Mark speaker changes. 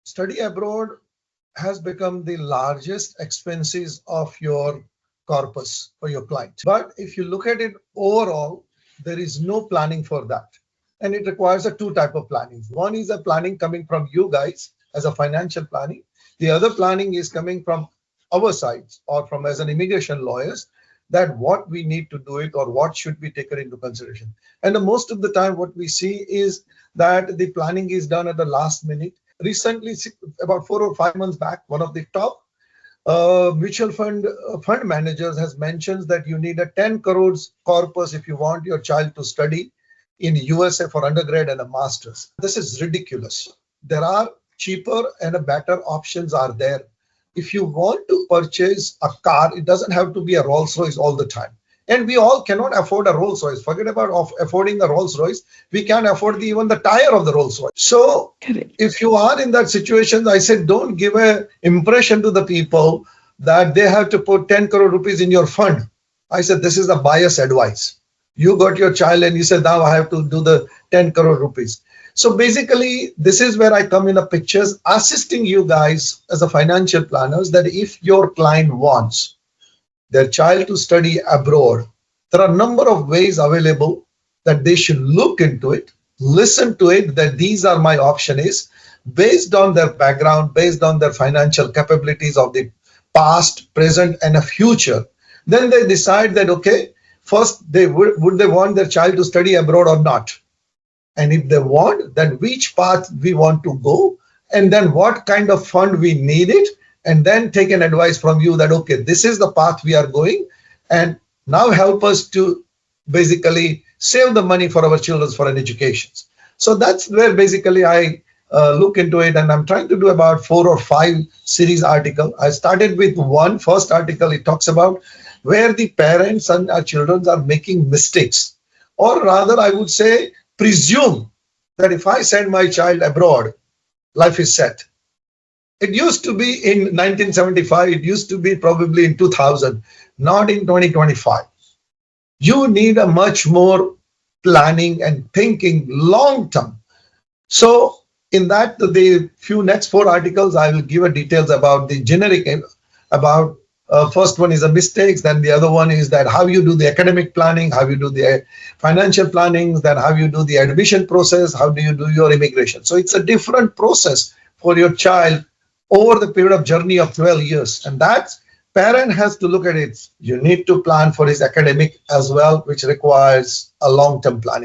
Speaker 1: Study abroad has become the largest expenses of your corpus for your client. But if you look at it overall, there is no planning for that. And it requires a two type of planning. One is a planning coming from you guys as a financial planning. The other planning is coming from our sides or from as an immigration lawyers, that what we need to do it or what should be taken into consideration. And the most of the time what we see is that the planning is done at the last minute. Recently, about 4 or 5 months back, one of the top mutual fund managers has mentioned that you need a 10 crores corpus if you want your child to study in USA for undergrad and a master's. This is ridiculous. There are cheaper and a better options are there. If you want to purchase a car, it doesn't have to be a Rolls Royce all the time. And we all cannot afford a Rolls Royce. Forget about affording a Rolls Royce. We can't afford even the tire of the Rolls Royce. So
Speaker 2: Correct.
Speaker 1: if you are in that situation, I said, don't give a impression to the people that they have to put 10 crore rupees in your fund. I said, this is a bias advice. You got your child and you said, now I have to do the 10 crore rupees. So basically, this is where I come in the pictures, assisting you guys as a financial planners, that if your client wants their child to study abroad, there are a number of ways available that they should look into it, listen to it, that these are my options based on their background, based on their financial capabilities of the past, present, and a future. Then they decide that, okay, first they would they want their child to study abroad or not? And if they want, then which path we want to go, and then what kind of fund we need it, and then take an advice from you that, okay, this is the path we are going, and now help us to basically save the money for our children for an education. So that's where basically I look into it, and I'm trying to do about 4 or 5 series article. I started with one first article. It talks about where the parents and our children are making mistakes, or rather I would say presume that if I send my child abroad, life is set. It used to be in 1975, it used to be probably in 2000, not in 2025. You need a much more planning and thinking long term. So in that, the few next 4 articles, I will give a details about the generic, about first one is the mistakes, then the other one is that how you do the academic planning, how you do the financial planning, then how you do the admission process, how do you do your immigration. So it's a different process for your child over the period of journey of 12 years. And that parent has to look at it. You need to plan for his academic as well, which requires a long-term planning.